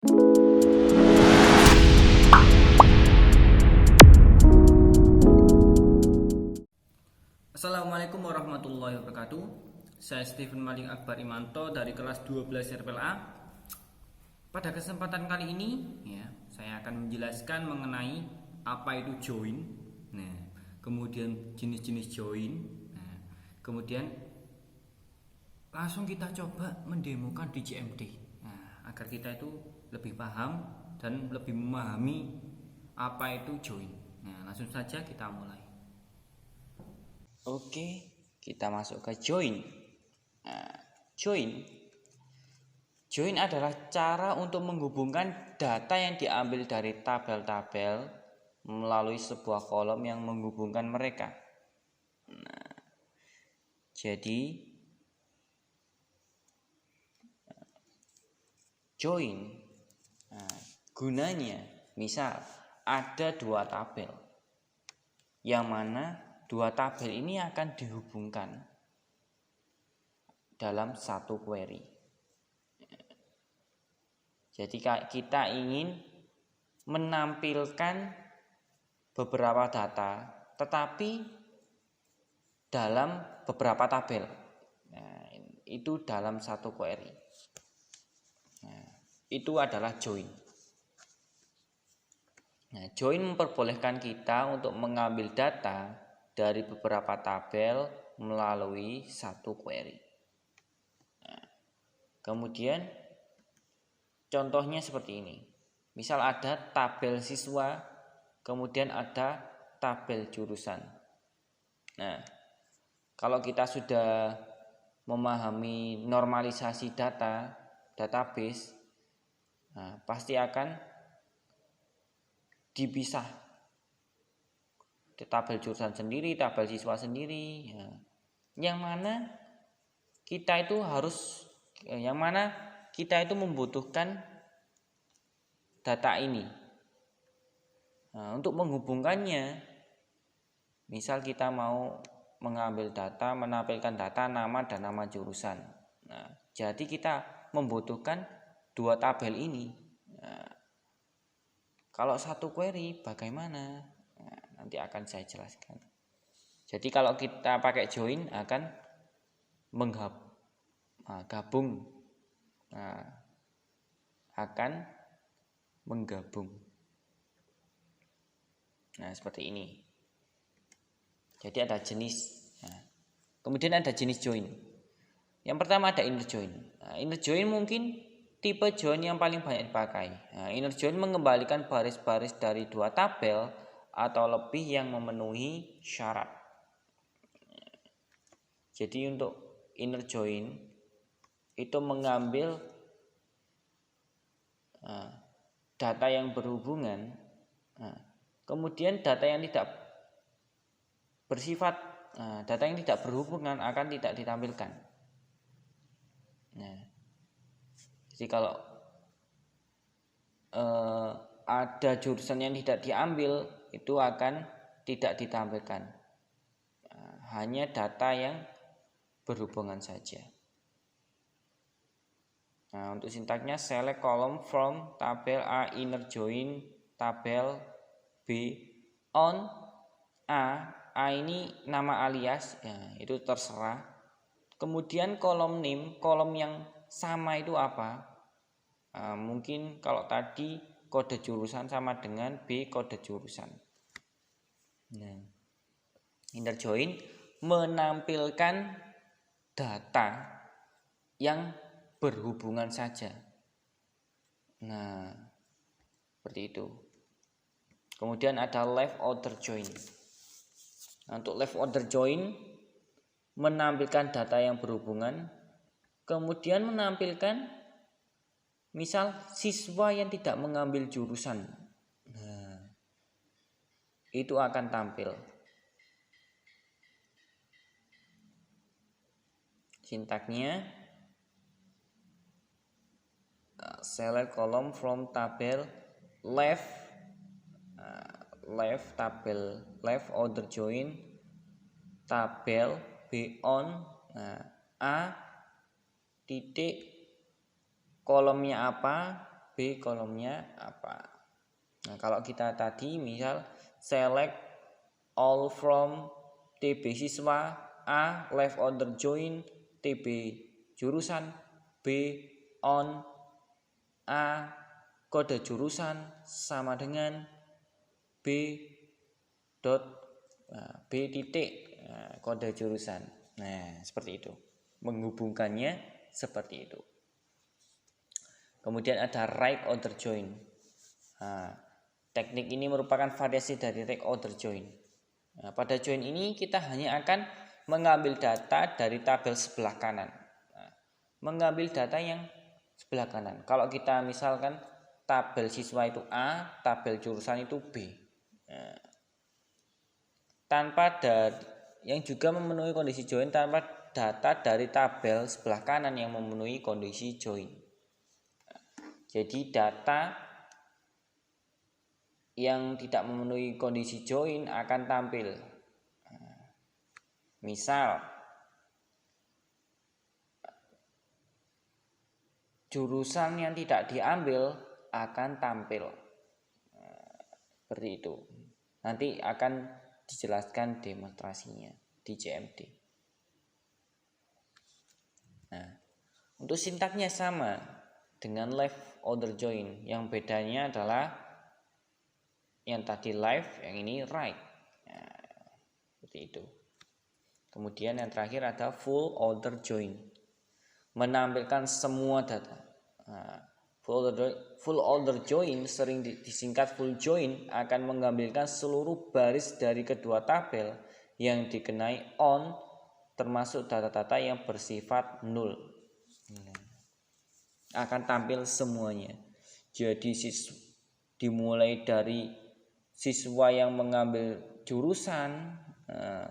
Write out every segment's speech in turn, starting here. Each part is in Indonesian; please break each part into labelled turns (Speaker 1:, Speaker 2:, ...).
Speaker 1: Assalamualaikum warahmatullahi wabarakatuh. Saya Stephen Maling Akbar Imanto dari kelas 12 RPLA. Pada kesempatan kali ini saya akan menjelaskan mengenai apa itu join. Kemudian jenis-jenis join. Kemudian langsung kita coba mendemokan di CMD. Agar kita itu lebih paham dan lebih memahami apa itu join. Langsung saja kita mulai. Oke, kita masuk ke join. Join adalah cara untuk menghubungkan data yang diambil dari tabel-tabel melalui sebuah kolom yang menghubungkan mereka. Jadi join gunanya, misal ada dua tabel, yang mana dua tabel ini akan dihubungkan dalam satu query. Jadi kita ingin menampilkan beberapa data, tetapi dalam beberapa tabel. Itu dalam satu query. Itu adalah join. Join memperbolehkan kita untuk mengambil data dari beberapa tabel melalui satu query. Kemudian contohnya seperti ini. Misal ada tabel siswa, kemudian ada tabel jurusan. Kalau kita sudah memahami normalisasi database, pasti akan dipisah. Tabel jurusan sendiri, tabel siswa sendiri. Yang mana kita itu membutuhkan data ini. Untuk menghubungkannya, misal kita mau mengambil data, menampilkan data nama dan nama jurusan. Jadi kita membutuhkan dua tabel ini. Kalau satu query bagaimana? Nanti akan saya jelaskan. Jadi kalau kita pakai join akan menggabung. Akan menggabung. Seperti ini. Jadi ada jenis. Kemudian ada jenis join. Yang pertama ada inner join. Inner join mungkin tipe join yang paling banyak dipakai. Inner join mengembalikan baris-baris dari dua tabel atau lebih yang memenuhi syarat. Jadi untuk inner join itu mengambil data yang berhubungan, kemudian data yang tidak bersifat, data yang tidak berhubungan akan tidak ditampilkan. Jadi kalau ada jurusan yang tidak diambil, itu akan tidak ditampilkan. Hanya data yang berhubungan saja. Untuk sintaknya select column from tabel A inner join tabel B on A ini nama alias, itu terserah. Kemudian kolom name, kolom yang sama itu apa? Mungkin kalau tadi kode jurusan sama dengan B kode jurusan. Inner join menampilkan data yang berhubungan saja. Seperti itu. Kemudian ada left outer join. Untuk left outer join menampilkan data yang berhubungan, kemudian menampilkan misal siswa yang tidak mengambil jurusan. Itu akan tampil. Sintaknya select column from tabel left outer join tabel B on A titik kolomnya apa, B B kolomnya apa. Nah, kalau kita tadi misal select all from TB siswa, A left order join, TB jurusan, B on, A kode jurusan sama dengan B dot B titik kode jurusan. Nah, seperti itu. Menghubungkannya seperti itu. Kemudian ada right order join. Nah, teknik ini merupakan variasi dari right order join. Nah, pada join ini kita hanya akan mengambil data dari tabel sebelah kanan. Nah, mengambil data yang sebelah kanan. Kalau kita misalkan tabel siswa itu A, tabel jurusan itu B. Nah, tanpa yang juga memenuhi kondisi join tanpa data dari tabel sebelah kanan yang memenuhi kondisi join. Jadi data yang tidak memenuhi kondisi join akan tampil. Misal jurusan yang tidak diambil akan tampil. Seperti itu. Nanti akan dijelaskan demonstrasinya di CMD. Nah, untuk sintaknya sama dengan left order join. Yang bedanya adalah yang tadi left, yang ini right. Nah, seperti itu. Kemudian yang terakhir ada full order join. Menampilkan semua data. Nah, full order join sering disingkat full join akan mengambilkan seluruh baris dari kedua tabel yang dikenai on termasuk data-data yang bersifat null. Akan tampil semuanya. Jadi dimulai dari siswa yang mengambil jurusan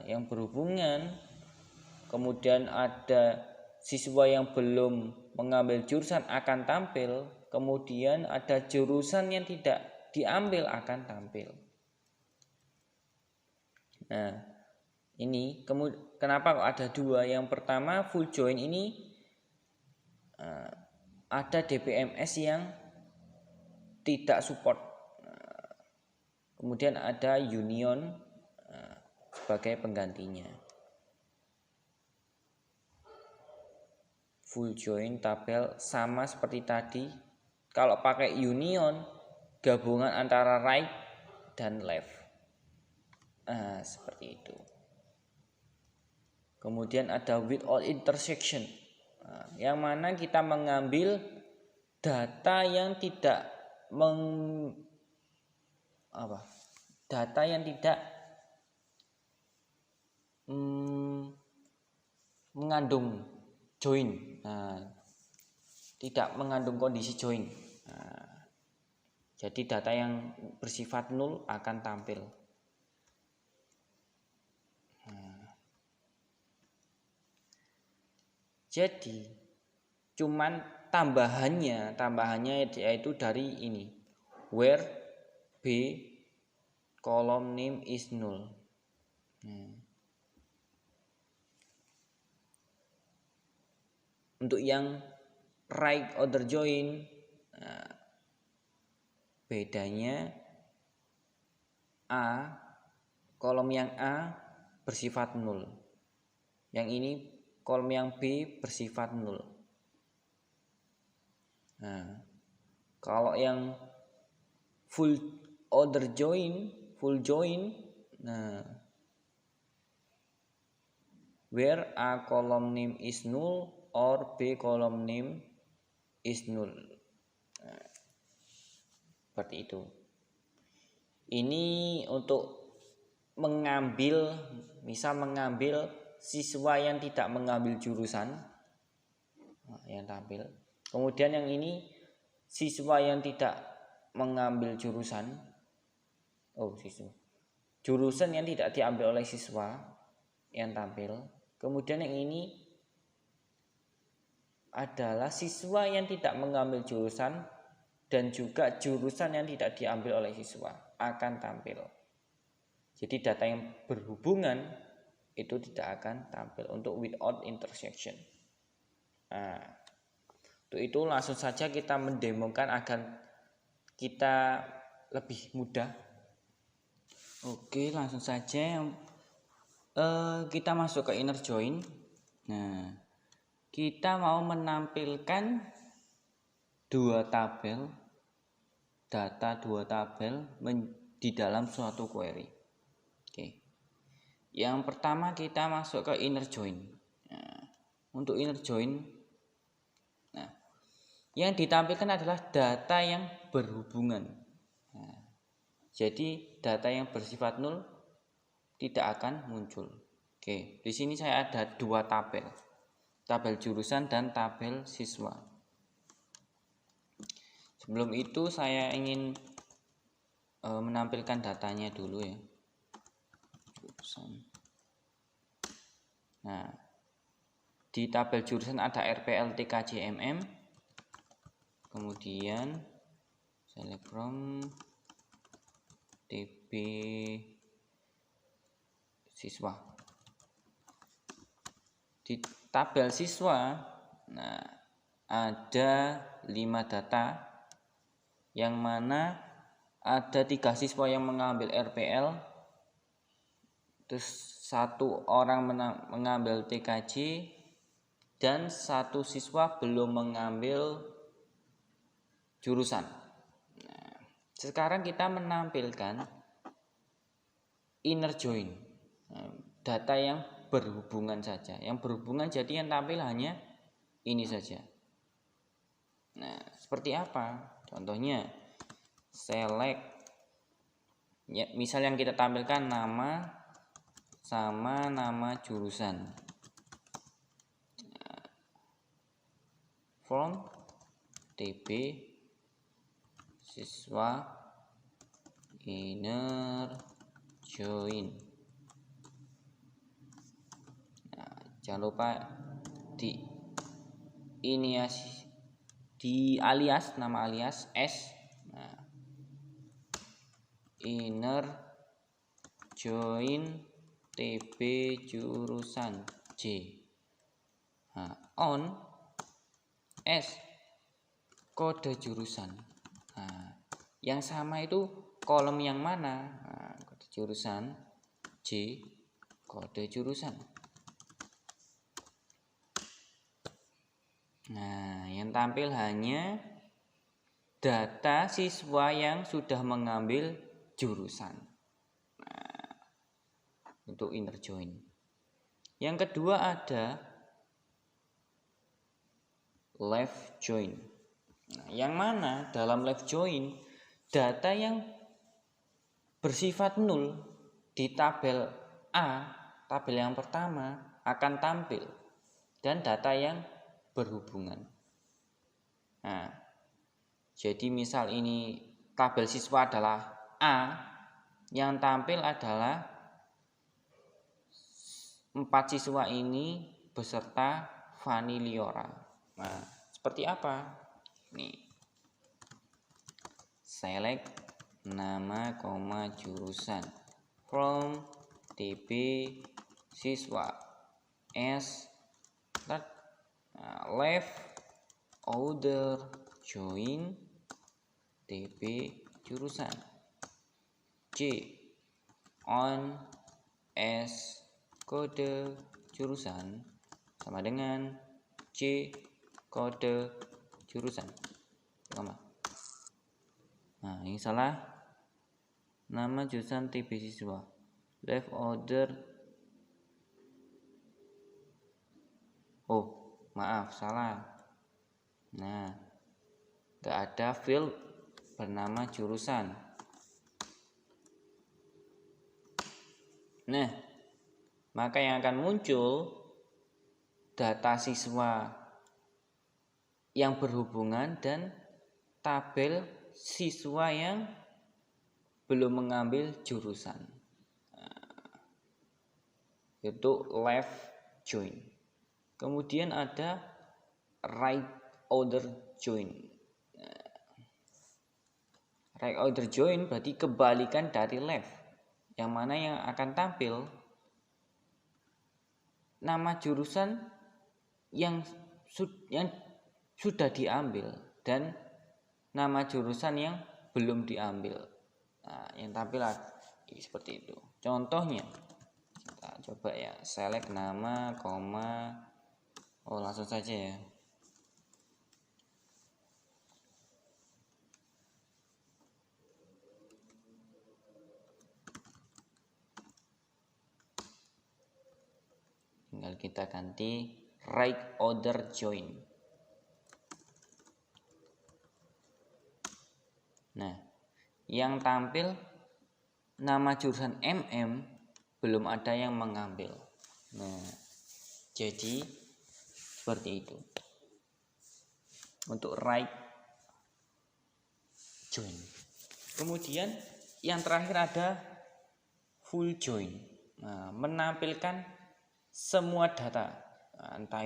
Speaker 1: yang berhubungan, kemudian ada siswa yang belum mengambil jurusan akan tampil, kemudian ada jurusan yang tidak diambil akan tampil. Nah, ini kenapa kok ada dua? Yang pertama full join ini ada DBMS yang tidak support. Kemudian ada union sebagai penggantinya. Full join tabel sama seperti tadi. Kalau pakai union, gabungan antara right dan left. Seperti itu. Kemudian ada without intersection. Yang mana kita mengambil data yang tidak mengandung join. Tidak mengandung kondisi join. Jadi data yang bersifat nol akan tampil. Jadi cuman tambahannya yaitu dari ini, where B column name is null. Untuk yang right order join, bedanya A, kolom yang A bersifat null. Yang ini kolom yang B bersifat null. Nah, kalau yang full join, nah, where A column name is null or B column name is null. Nah, seperti itu. Ini untuk mengambil siswa yang tidak mengambil jurusan yang tampil. Kemudian yang ini siswa yang tidak mengambil jurusan. Jurusan yang tidak diambil oleh siswa yang tampil. Kemudian yang ini adalah siswa yang tidak mengambil jurusan dan juga jurusan yang tidak diambil oleh siswa akan tampil. Jadi data yang berhubungan itu tidak akan tampil untuk without intersection. Untuk itu langsung saja kita mendemokan agar kita lebih mudah. Oke, langsung saja kita masuk ke inner join. Nah, kita mau menampilkan data dua tabel di dalam suatu query. Oke. Yang pertama kita masuk ke inner join. Nah, untuk inner join, nah, yang ditampilkan adalah data yang berhubungan. Nah, jadi data yang bersifat nol tidak akan muncul. Oke, di sini saya ada dua tabel jurusan dan tabel siswa. Sebelum itu saya ingin menampilkan datanya dulu ya. Jurusan. Nah, di tabel jurusan ada RPL TKJ MM. Kemudian select from TB siswa. Di tabel siswa, nah, ada 5 data, yang mana ada 3 siswa yang mengambil RPL, terus 1 orang mengambil TKJ, dan 1 siswa belum mengambil jurusan. Nah, sekarang kita menampilkan inner join, data yang berhubungan saja. Yang berhubungan jadi yang tampil hanya ini saja. Nah, seperti apa? Contohnya select ya, misal yang kita tampilkan nama sama nama jurusan. Nah, from TB siswa inner join. Nah, jangan lupa di alias, nama alias S. Nah, inner join TB jurusan J. Nah, on S kode jurusan. Nah, yang sama itu kolom yang mana? Nah, kode jurusan J, kode jurusan. Nah, yang tampil hanya data siswa yang sudah mengambil jurusan. Nah, untuk inner join. Yang kedua ada left join. Nah, yang mana dalam left join data yang bersifat nol di tabel A, tabel yang pertama akan tampil, dan data yang berhubungan. Nah, jadi misal ini tabel siswa adalah A, yang tampil adalah 4 siswa ini beserta Fani Liora. Nah, seperti apa? Nih, select nama, jurusan from TB siswa S, left order join TB jurusan J on S kode jurusan sama dengan J kode jurusan. Sama. Nah, ini salah. Nama jurusan TB siswa. Left order. Oh, maaf, salah. Nah, gak ada field bernama jurusan. Nah, maka yang akan muncul data siswa yang berhubungan dan tabel siswa yang belum mengambil jurusan. Itu left join. Kemudian ada right order join. Right order join berarti kebalikan dari left. Yang mana yang akan tampil nama jurusan yang sudah diambil dan nama jurusan yang belum diambil. Nah, yang tampil seperti itu. Contohnya kita coba ya, select nama, koma. Oh, langsung saja ya. Tinggal kita ganti right order join. Nah, yang tampil nama jurusan MM belum ada yang mengambil. Nah, jadi seperti itu untuk right join. Kemudian yang terakhir ada full join. Nah, menampilkan semua data, entah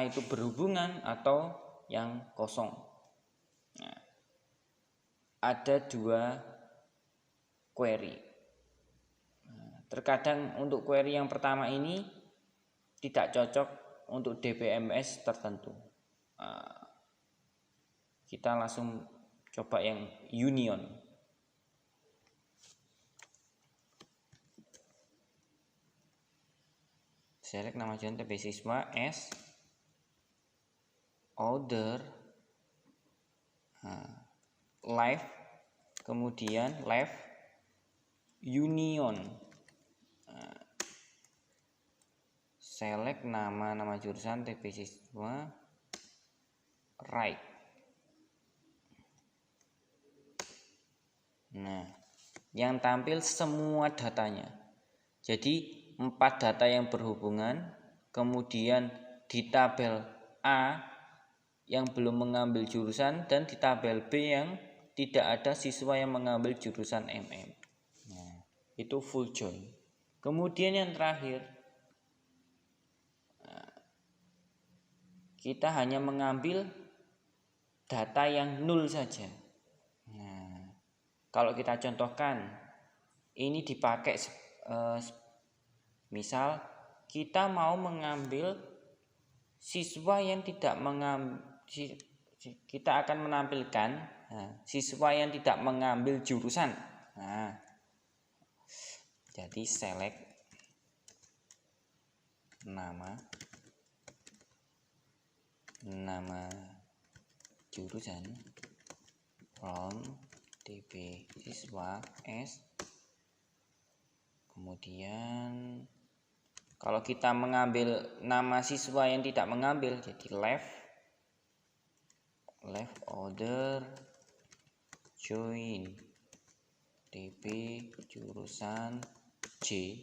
Speaker 1: itu berhubungan atau yang kosong. Nah, ada 2 query. Nah, terkadang untuk query yang pertama ini tidak cocok untuk DBMS tertentu. Nah, kita langsung coba yang union. Select nama jurusan TP siswa as order live, kemudian live union. Select nama jurusan TP siswa right. Nah, yang tampil semua datanya. Jadi 4 data yang berhubungan, kemudian di tabel A yang belum mengambil jurusan, dan di tabel B yang tidak ada siswa yang mengambil jurusan MM. Nah, itu full join. Kemudian yang terakhir, kita hanya mengambil data yang 0 saja. Nah, kalau kita contohkan, ini dipakai misal kita mau mengambil siswa yang tidak mengambil, kita akan menampilkan siswa yang tidak mengambil jurusan. Nah, jadi select nama jurusan from TP siswa S. Kemudian kalau kita mengambil nama siswa yang tidak mengambil, jadi left order join TP jurusan J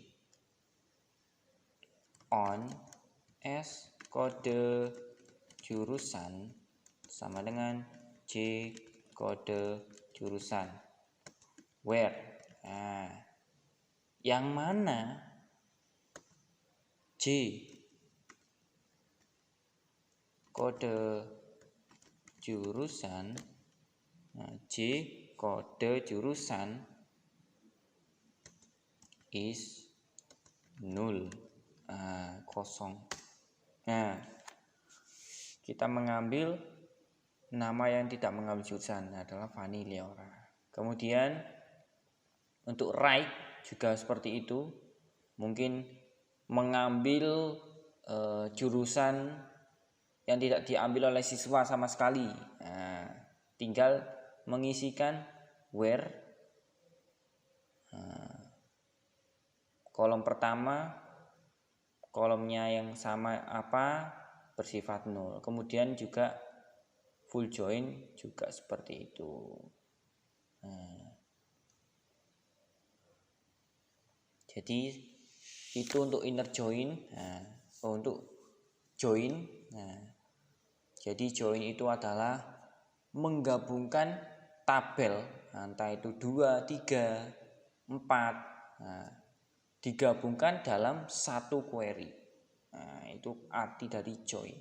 Speaker 1: on S kode jurusan sama dengan J kode jurusan where. Nah, yang mana J kode jurusan, J kode jurusan is 0, kosong. Nah, kita mengambil nama yang tidak mengambil jurusan adalah Fani Leora. Kemudian untuk right juga seperti itu, mungkin mengambil jurusan yang tidak diambil oleh siswa sama sekali. Nah, tinggal mengisikan where kolom pertama, kolomnya yang sama apa, bersifat 0. Kemudian juga full join juga seperti itu. Jadi itu untuk inner join. Untuk join, jadi join itu adalah menggabungkan tabel, entah itu 2, 3, 4, digabungkan dalam satu query. Itu arti dari join.